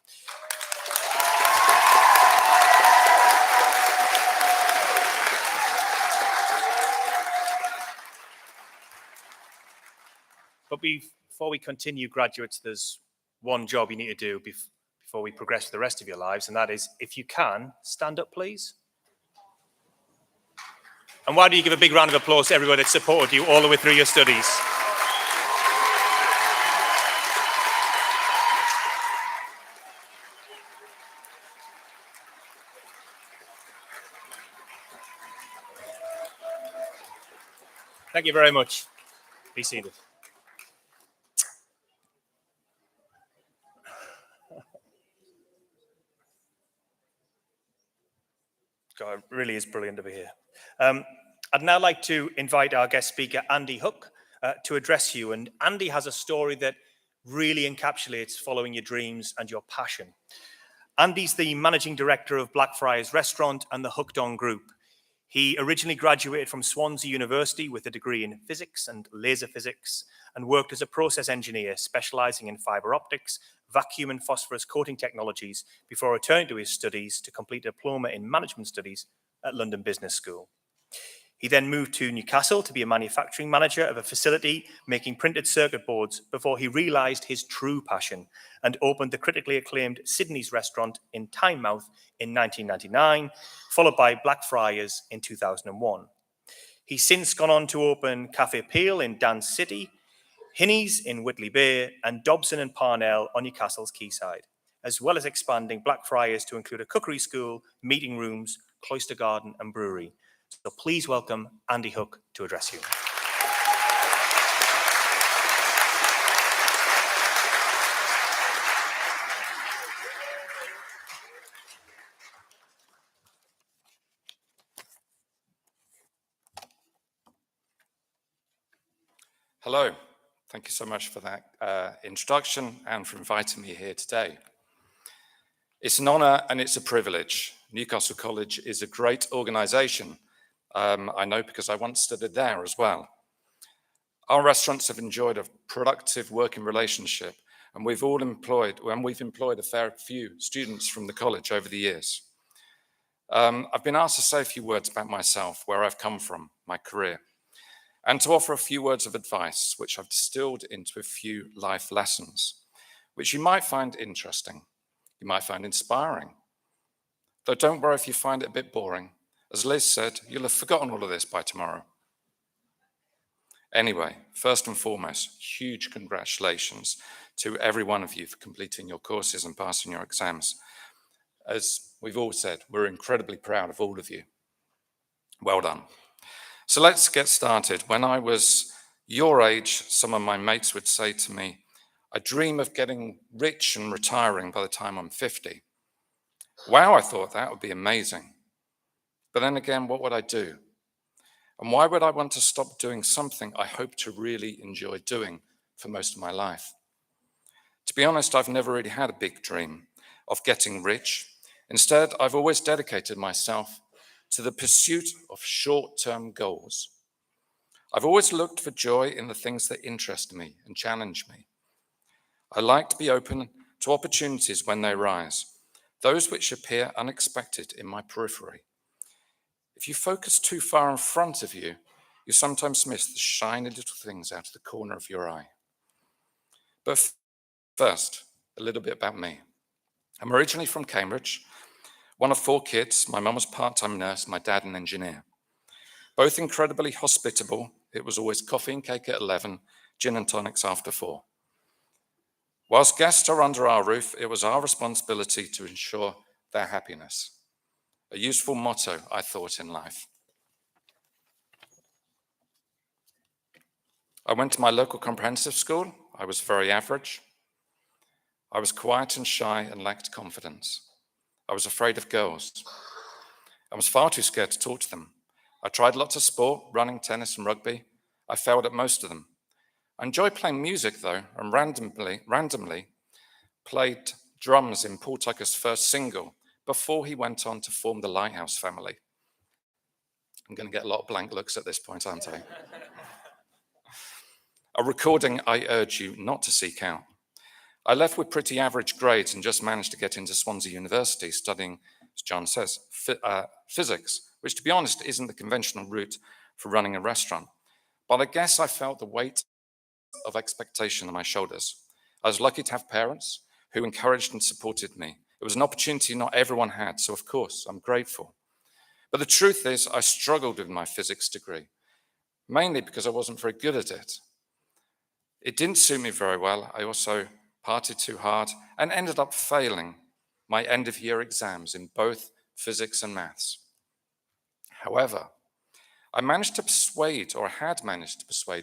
But before we continue, graduates, there's one job you need to do before we progress to the rest of your lives, and that is, if you can, stand up, please. And why don't you give a big round of applause to everybody that supported you all the way through your studies? Thank you very much. Be seated. God, it really is brilliant to be here. I'd now like to invite our guest speaker, Andy Hook, to address you. And Andy has a story that really encapsulates following your dreams and your passion. Andy's the managing director of Blackfriars Restaurant and the Hooked On Group. He originally graduated from Swansea University with a degree in physics and laser physics and worked as a process engineer specializing in fiber optics, vacuum and phosphorus coating technologies before returning to his studies to complete a diploma in management studies at London Business School. He then moved to Newcastle to be a manufacturing manager of a facility making printed circuit boards before he realized his true passion and opened the critically acclaimed Sydney's restaurant in Tynemouth in 1999, followed by Blackfriars in 2001. He's since gone on to open Café Peel in Dance City, Hinnie's in Whitley Bay, and Dobson and Parnell on Newcastle's quayside, as well as expanding Blackfriars to include a cookery school, meeting rooms, cloister garden, and brewery. So please welcome Andy Hook to address you. Hello, thank you so much for that introduction and for inviting me here today. It's an honour and it's a privilege. Newcastle College is a great organisation. I know because I once studied there as well. Our restaurants have enjoyed a productive working relationship, and we've employed a fair few students from the college over the years. I've been asked to say a few words about myself, where I've come from, my career, and to offer a few words of advice, which I've distilled into a few life lessons, which you might find interesting, you might find inspiring. Though don't worry if you find it a bit boring. As Liz said, you'll have forgotten all of this by tomorrow. Anyway, first and foremost, huge congratulations to every one of you for completing your courses and passing your exams. As we've all said, we're incredibly proud of all of you. Well done. So let's get started. When I was your age, some of my mates would say to me, I dream of getting rich and retiring by the time I'm 50. Wow, I thought that would be amazing. But then again, what would I do? And why would I want to stop doing something I hope to really enjoy doing for most of my life? To be honest, I've never really had a big dream of getting rich. Instead, I've always dedicated myself to the pursuit of short-term goals. I've always looked for joy in the things that interest me and challenge me. I like to be open to opportunities when they arise, those which appear unexpected in my periphery. If you focus too far in front of you, you sometimes miss the shiny little things out of the corner of your eye. But first, a little bit about me. I'm originally from Cambridge, one of 4 kids. My mum was a part-time nurse, my dad an engineer. Both incredibly hospitable. It was always coffee and cake at 11, gin and tonics after 4. Whilst guests are under our roof, it was our responsibility to ensure their happiness. A useful motto, I thought, in life. I went to my local comprehensive school. I was very average. I was quiet and shy and lacked confidence. I was afraid of girls. I was far too scared to talk to them. I tried lots of sport, running, tennis, and rugby. I failed at most of them. I enjoyed playing music, though, and randomly played drums in Paul Tucker's first single before he went on to form the Lighthouse family. I'm going to get a lot of blank looks at this point, aren't I? A recording I urge you not to seek out. I left with pretty average grades and just managed to get into Swansea University studying, as John says, physics, which, to be honest, isn't the conventional route for running a restaurant. But I guess I felt the weight of expectation on my shoulders. I was lucky to have parents who encouraged and supported me. It was an opportunity not everyone had, so of course, I'm grateful. But the truth is, I struggled with my physics degree, mainly because I wasn't very good at it. It didn't suit me very well. I also partied too hard and ended up failing my end-of-year exams in both physics and maths. However, I had managed to persuade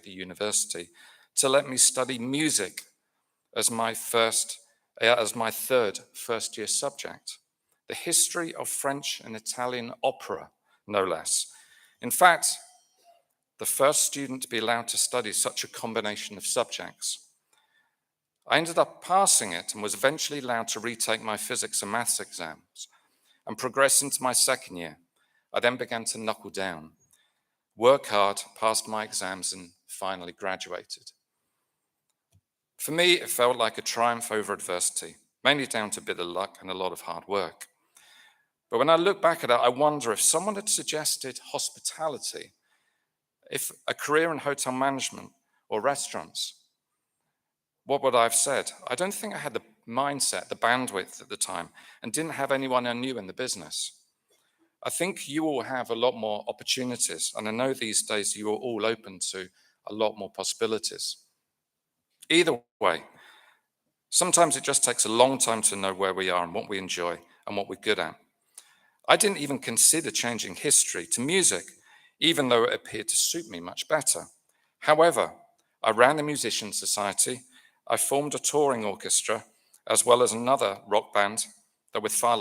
the university to let me study music as my third first-year subject. the history of French and Italian opera, no less. In fact, the first student to be allowed to study such a combination of subjects. I ended up passing it and was eventually allowed to retake my physics and maths exams and progress into my second year. I then began to knuckle down, work hard, passed my exams, and finally graduated. For me, it felt like a triumph over adversity, mainly down to a bit of luck and a lot of hard work. But when I look back at it, I wonder if someone had suggested hospitality, if a career in hotel management or restaurants, what would I have said? I don't think I had the mindset, the bandwidth at the time, and didn't have anyone I knew in the business. I think you all have a lot more opportunities, and I know these days you are all open to a lot more possibilities. Either way, sometimes it just takes a long time to know where we are and what we enjoy and what we're good at. I didn't even consider changing history to music, even though it appeared to suit me much better. However, I ran a musician society, I formed a touring orchestra, as well as another rock band that with far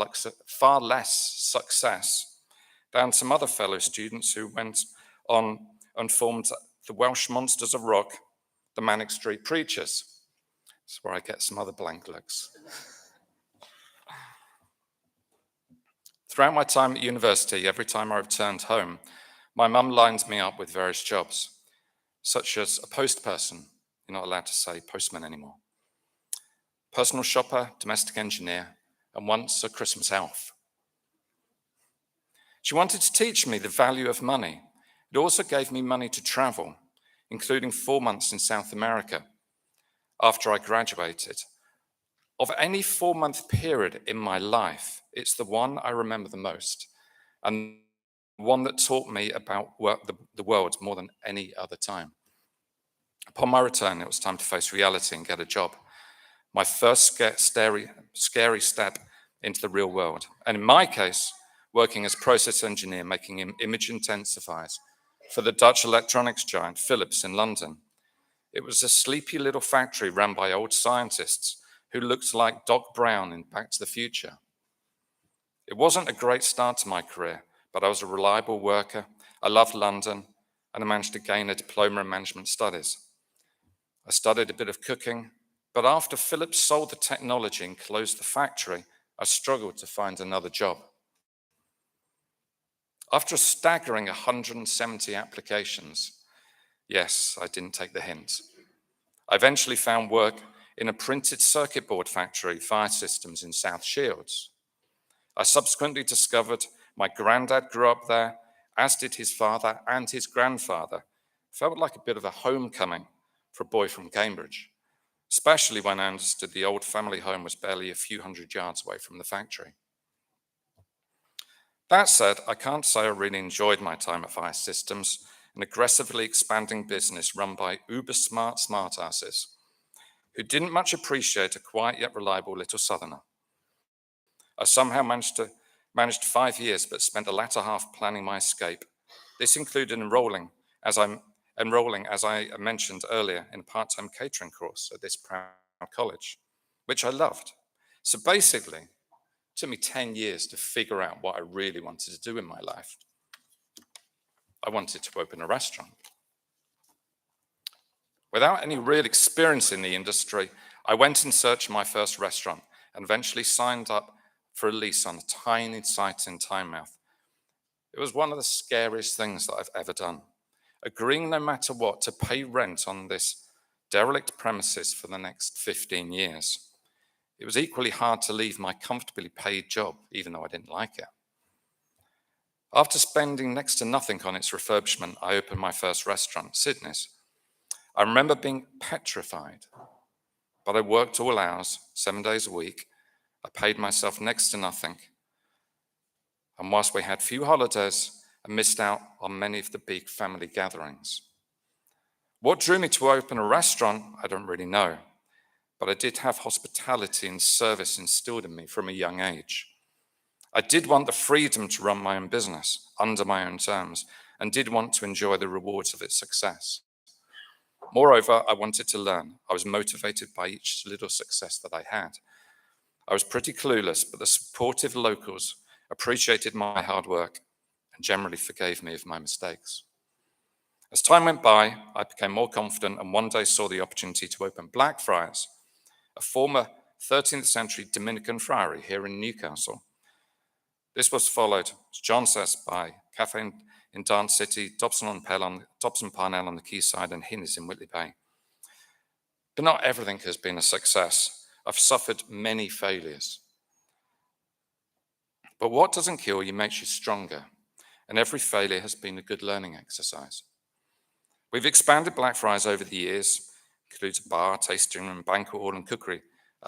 less success than some other fellow students who went on and formed the Welsh Monsters of Rock, the Manic Street Preachers. That's where I get some other blank looks. Throughout my time at university, every time I returned home, my mum lined me up with various jobs, such as a post person. You're not allowed to say postman anymore. Personal shopper, domestic engineer, and once a Christmas elf. She wanted to teach me the value of money. It also gave me money to travel, including 4 months in South America after I graduated. Of any 4-month period in my life, it's the one I remember the most, and one that taught me about the world more than any other time. Upon my return, it was time to face reality and get a job. My first scary step into the real world. And in my case, working as process engineer, making image intensifiers for the Dutch electronics giant Philips in London. It was a sleepy little factory run by old scientists who looked like Doc Brown in Back to the Future. It wasn't a great start to my career, but I was a reliable worker. I loved London, and I managed to gain a diploma in management studies. I studied a bit of cooking, but after Philips sold the technology and closed the factory, I struggled to find another job. After a staggering 170 applications, yes, I didn't take the hint. I eventually found work in a printed circuit board factory, Fire Systems in South Shields. I subsequently discovered my granddad grew up there, as did his father and his grandfather. Felt like a bit of a homecoming for a boy from Cambridge, especially when I understood the old family home was barely a few hundred yards away from the factory. That said, I can't say I really enjoyed my time at Fire Systems, an aggressively expanding business run by uber-smart smartasses who didn't much appreciate a quiet yet reliable little southerner. I somehow managed 5 years, but spent the latter half planning my escape. This included enrolling, as I mentioned earlier, in a part-time catering course at this proud college, which I loved. So basically, it took me 10 years to figure out what I really wanted to do in my life. I wanted to open a restaurant. Without any real experience in the industry, I went in search of my first restaurant and eventually signed up for a lease on a tiny site in Tynemouth. It was one of the scariest things that I've ever done, agreeing no matter what to pay rent on this derelict premises for the next 15 years. It was equally hard to leave my comfortably paid job, even though I didn't like it. After spending next to nothing on its refurbishment, I opened my first restaurant, Sydney's. I remember being petrified, but I worked all hours, 7 days a week. I paid myself next to nothing. And whilst we had few holidays, I missed out on many of the big family gatherings. What drew me to open a restaurant, I don't really know, but I did have hospitality and service instilled in me from a young age. I did want the freedom to run my own business under my own terms and did want to enjoy the rewards of its success. Moreover, I wanted to learn. I was motivated by each little success that I had. I was pretty clueless, but the supportive locals appreciated my hard work and generally forgave me of my mistakes. As time went by, I became more confident and one day saw the opportunity to open Blackfriars, a former 13th century Dominican friary here in Newcastle. This was followed, as John says, by Cafe in Dance City, Dobson Parnell on the quayside, and Hinnes in Whitley Bay. But not everything has been a success. I've suffered many failures. But what doesn't kill you makes you stronger, and every failure has been a good learning exercise. We've expanded Blackfriars over the years, includes a bar, tasting room, banquet hall, and cookery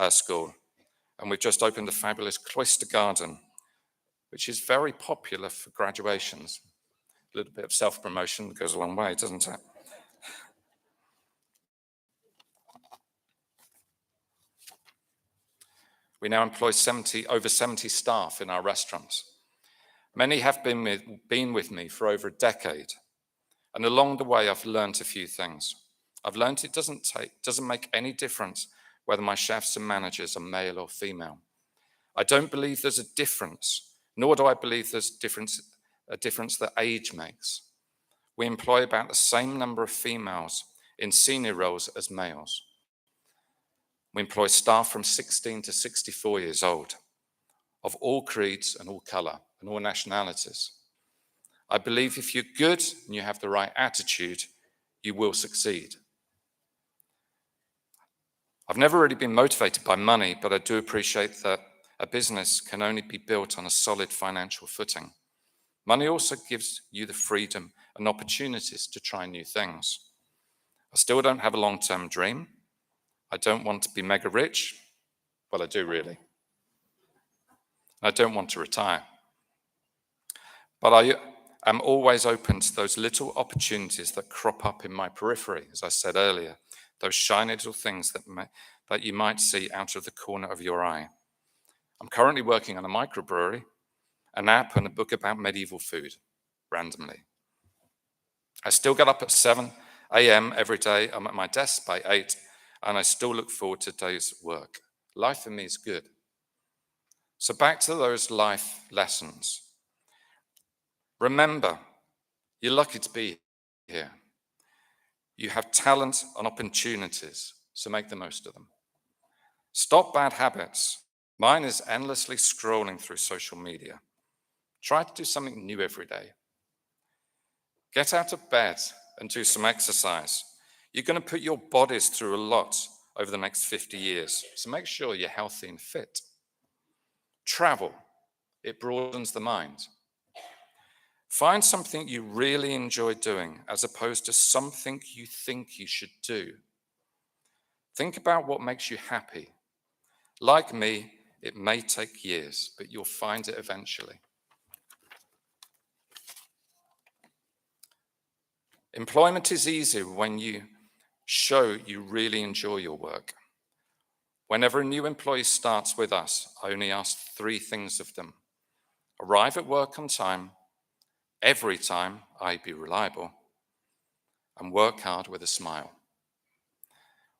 school. And we've just opened a fabulous cloister garden, which is very popular for graduations. A little bit of self-promotion goes a long way, doesn't it? We now employ over 70 staff in our restaurants. Many have been with me for over a decade. And along the way, I've learned a few things. I've learned it doesn't make any difference whether my chefs and managers are male or female. I don't believe there's a difference, nor do I believe there's a difference that age makes. We employ about the same number of females in senior roles as males. We employ staff from 16 to 64 years old, of all creeds and all colour and all nationalities. I believe if you're good and you have the right attitude, you will succeed. I've never really been motivated by money, but I do appreciate that a business can only be built on a solid financial footing. Money also gives you the freedom and opportunities to try new things. I still don't have a long-term dream. I don't want to be mega rich. Well, I do really. I don't want to retire. But I am always open to those little opportunities that crop up in my periphery, as I said earlier, those shiny little things that you might see out of the corner of your eye. I'm currently working on a microbrewery, an app, and a book about medieval food, randomly. I still get up at 7 a.m. every day. I'm at my desk by 8, and I still look forward to days' work. Life for me is good. So back to those life lessons. Remember, you're lucky to be here. You have talent and opportunities, so make the most of them. Stop bad habits. Mine is endlessly scrolling through social media. Try to do something new every day. Get out of bed and do some exercise. You're going to put your bodies through a lot over the next 50 years, so make sure you're healthy and fit. Travel. It broadens the mind. Find something you really enjoy doing as opposed to something you think you should do. Think about what makes you happy. Like me, it may take years, but you'll find it eventually. Employment is easy when you show you really enjoy your work. Whenever a new employee starts with us, I only ask 3 things of them. Arrive at work on time, every time, be reliable, and work hard with a smile.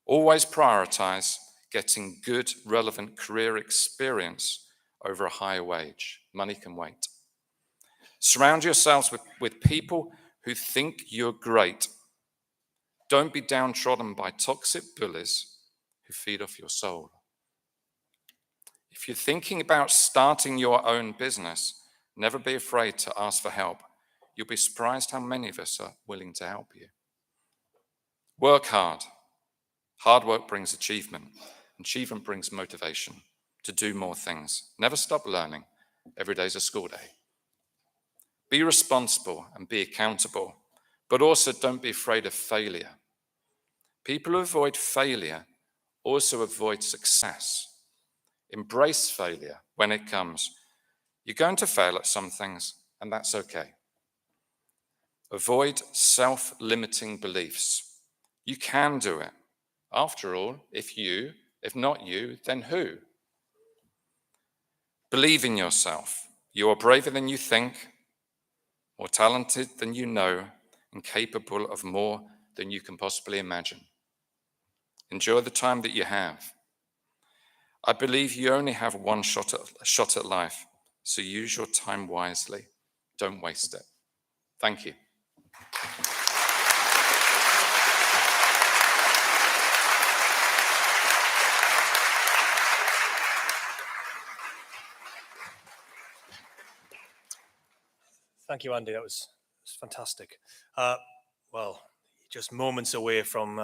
Always prioritize getting good, relevant career experience over a higher wage. Money can wait. Surround yourselves with people who think you're great. Don't be downtrodden by toxic bullies who feed off your soul. If you're thinking about starting your own business, never be afraid to ask for help. You'll be surprised how many of us are willing to help you. Work hard. Hard work brings achievement. Achievement brings motivation to do more things. Never stop learning. Every day's a school day. Be responsible and be accountable, but also don't be afraid of failure. People who avoid failure also avoid success. Embrace failure when it comes. You're going to fail at some things, and that's okay. Avoid self-limiting beliefs. You can do it. After all, if not you, then who? Believe in yourself. You are braver than you think, more talented than you know, and capable of more than you can possibly imagine. Enjoy the time that you have. I believe you only have one shot at life, so use your time wisely. Don't waste it. Thank you. Thank you, Andy. That was fantastic. Well, just moments away from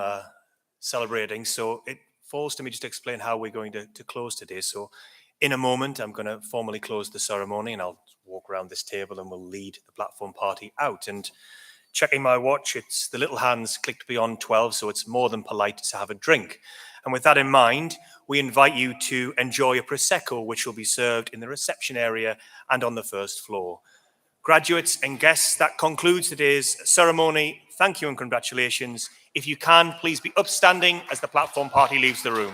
celebrating, so it falls to me just to explain how we're going to close today. So in a moment, I'm going to formally close the ceremony, and I'll walk around this table and we'll lead the platform party out. And checking my watch, it's the little hands clicked beyond 12, so it's more than polite to have a drink. And with that in mind, we invite you to enjoy a Prosecco, which will be served in the reception area and on the first floor. Graduates and guests, that concludes today's ceremony. Thank you and congratulations. If you can, please be upstanding as the platform party leaves the room.